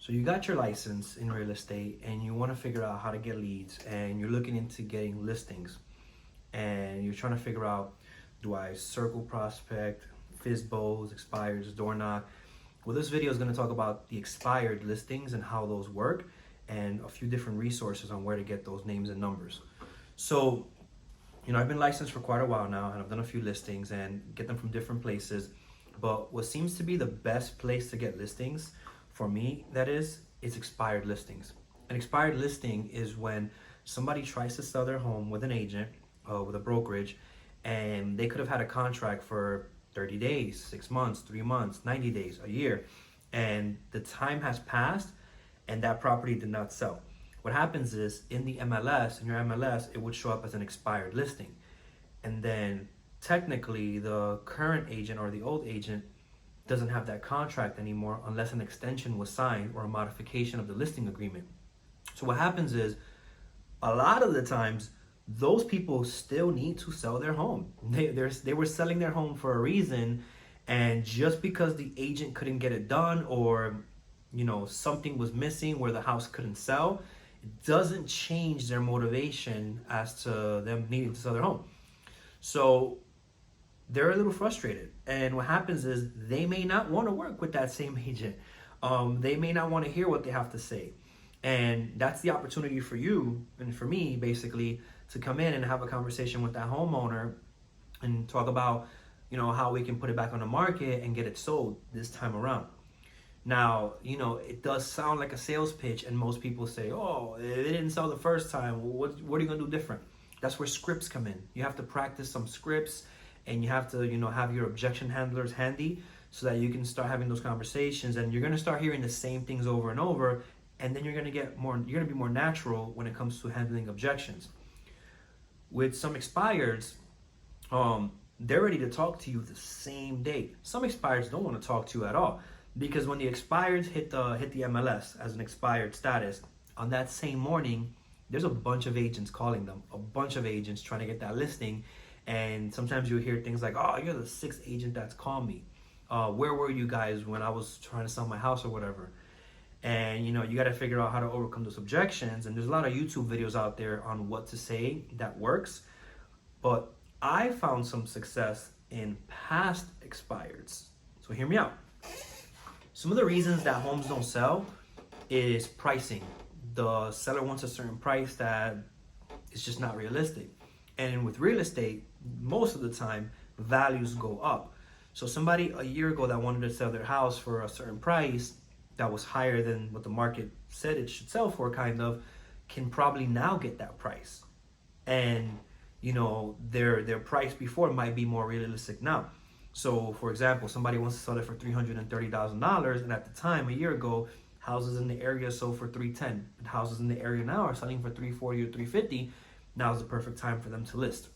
So you got your license in real estate and you want to figure out how to get leads, and you're looking into getting listings, and you're trying to figure out, do I circle prospect, FISBOs, expireds, door knock? Well, this video is going to talk about the expired listings and how those work, and a few different resources on where to get those names and numbers. So, I've been licensed for quite a while now, and I've done a few listings and get them from different places. But what seems to be the best place to get listings, for me, that is expired listings. An expired listing is when somebody tries to sell their home with an agent, with a brokerage, and they could have had a contract for 30 days, 6 months, 3 months, 90 days, a year, and the time has passed and that property did not sell. What happens is in your MLS, it would show up as an expired listing. And then technically the current agent or the old agent doesn't have that contract anymore unless an extension was signed or a modification of the listing agreement. So what happens is, a lot of the times, those people still need to sell their home. They were selling their home for a reason, and just because the agent couldn't get it done, or something was missing where the house couldn't sell, it doesn't change their motivation as to them needing to sell their home. So they're a little frustrated, and what happens is they may not want to work with that same agent. They may not want to hear what they have to say, and that's the opportunity for you and for me, basically, to come in and have a conversation with that homeowner and talk about how we can put it back on the market and get it sold this time around. Now, it does sound like a sales pitch, and most people say, oh, it didn't sell the first time. What are you going to do different? That's where scripts come in. You have to practice some scripts, and you have to, have your objection handlers handy so that you can start having those conversations, and you're going to start hearing the same things over and over, and then you're going to be more natural when it comes to handling objections. With some expireds, they're ready to talk to you the same day. Some expireds don't want to talk to you at all, because when the expireds hit the MLS as an expired status, on that same morning, there's a bunch of agents calling them, a bunch of agents trying to get that listing. And sometimes you'll hear things like, oh, you're the 6th agent that's called me. Where were you guys when I was trying to sell my house or whatever? And you got to figure out how to overcome those objections. And there's a lot of YouTube videos out there on what to say that works. But I found some success in past expireds. So hear me out. Some of the reasons that homes don't sell is pricing. The seller wants a certain price that is just not realistic. And with real estate, most of the time, values go up. So somebody a year ago that wanted to sell their house for a certain price that was higher than what the market said it should sell for, can probably now get that price. And, their price before might be more realistic now. So, for example, somebody wants to sell it for $330,000, and at the time, a year ago, houses in the area sold for $310,000. And houses in the area now are selling for $340,000 or $350,000. Now is the perfect time for them to list.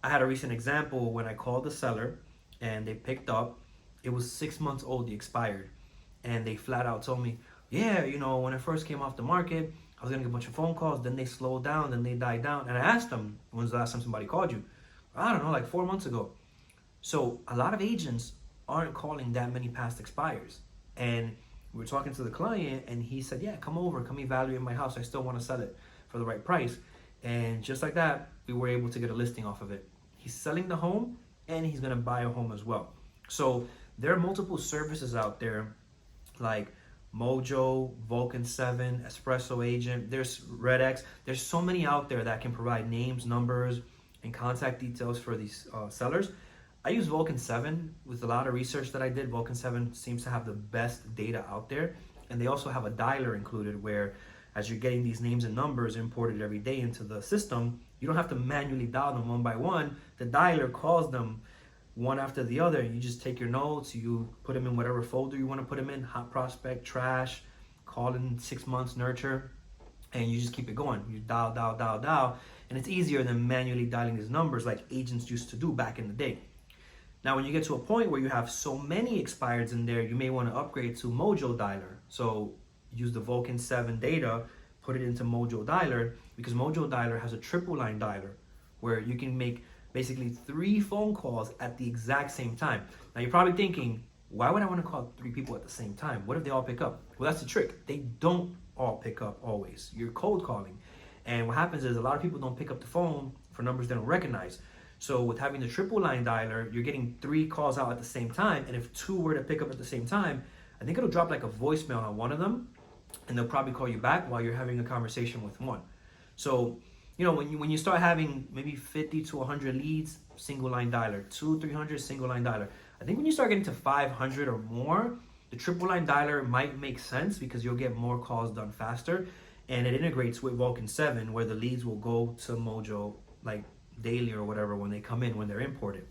I had a recent example when I called the seller and they picked up. It was 6 months old, the expired. And they flat out told me, yeah, when it first came off the market, I was getting a bunch of phone calls. Then they slowed down, then they died down. And I asked them, when's the last time somebody called you? I don't know, like 4 months ago. So a lot of agents aren't calling that many past expires. And we were talking to the client and he said, yeah, come over, come evaluate my house. I still want to sell it for the right price. And just like that, we were able to get a listing off of it. He's selling the home and he's going to buy a home as well. So there are multiple services out there like Mojo, Vulcan 7, Espresso Agent, there's RedX. There's so many out there that can provide names, numbers, and contact details for these sellers. I use Vulcan 7 with a lot of research that I did. Vulcan 7 seems to have the best data out there. And they also have a dialer included where, as you're getting these names and numbers imported every day into the system, you don't have to manually dial them one by one. The dialer calls them one after the other. You just take your notes, you put them in whatever folder you want to put them in, hot prospect, trash, call in 6 months, nurture, and you just keep it going. You dial, and it's easier than manually dialing these numbers like agents used to do back in the day. Now, when you get to a point where you have so many expireds in there, you may want to upgrade to Mojo Dialer. So use the Vulcan 7 data, put it into Mojo Dialer, because Mojo Dialer has a triple line dialer where you can make basically 3 phone calls at the exact same time. Now, you're probably thinking, Why would I want to call 3 people at the same time? What if they all pick up? Well, that's the trick. They don't all pick up always. You're cold calling. And what happens is a lot of people don't pick up the phone for numbers they don't recognize. So with having the triple line dialer, you're getting 3 calls out at the same time. And if 2 were to pick up at the same time, I think it'll drop like a voicemail on one of them, and they'll probably call you back while you're having a conversation with one. So, when you start having maybe 50 to 100 leads, single line dialer, 200-300 single line dialer. I think when you start getting to 500 or more, the triple line dialer might make sense because you'll get more calls done faster, and it integrates with Vulcan 7 where the leads will go to Mojo like daily or whatever when they come in, when they're imported.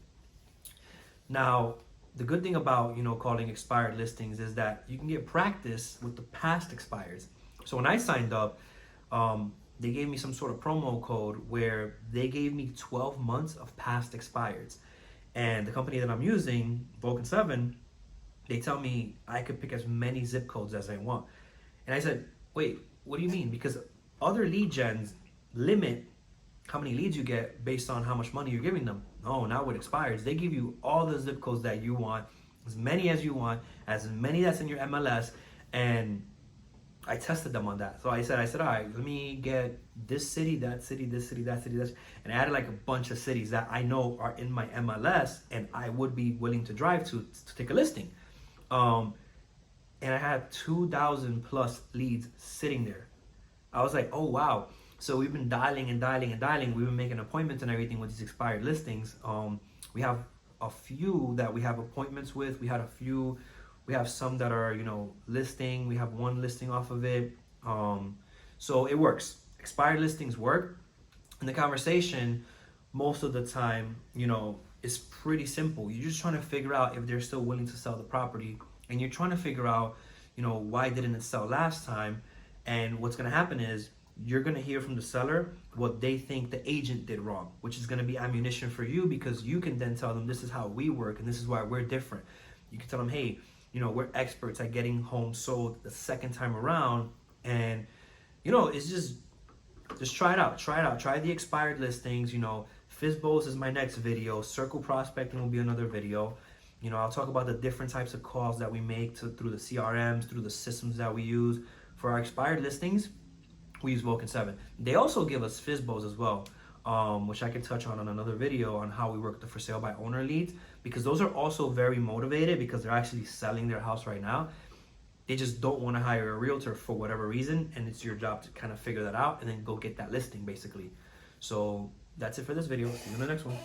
Now, the good thing about calling expired listings is that you can get practice with the past expires. So when I signed up, they gave me some sort of promo code where they gave me 12 months of past expireds. And the company that I'm using, Vulcan 7, they tell me I could pick as many zip codes as I want. And I said, wait, what do you mean? Because other lead gens limit how many leads you get based on how much money you're giving them. No, not with expires. They give you all the zip codes that you want, as many as you want, as many that's in your MLS, and I tested them on that. So I said, all right, let me get this city, that city, this city, that city, and I added like a bunch of cities that I know are in my MLS and I would be willing to drive to take a listing. And I had 2,000 plus leads sitting there. I was like, oh wow. So we've been dialing and dialing and dialing. We've been making appointments and everything with these expired listings. We have a few that we have appointments with. We have some that are, listing. We have one listing off of it. So it works. Expired listings work. And the conversation, most of the time, is pretty simple. You're just trying to figure out if they're still willing to sell the property. And you're trying to figure out, why didn't it sell last time? And what's going to happen is you're going to hear from the seller what they think the agent did wrong, which is going to be ammunition for you, because you can then tell them this is how we work and this is why we're different. You can tell them, hey, we're experts at getting homes sold the second time around. And, it's just try it out. Try the expired listings. FISBOs is my next video. Circle prospecting will be another video. I'll talk about the different types of calls that we make through the CRMs, through the systems that we use. For our expired listings, we use Vulcan 7. They also give us FISBOs as well, which I can touch on another video on how we work the for sale by owner leads, because those are also very motivated because they're actually selling their house right now. They just don't want to hire a realtor for whatever reason, and it's your job to kind of figure that out and then go get that listing basically. So that's it for this video. See you in the next one.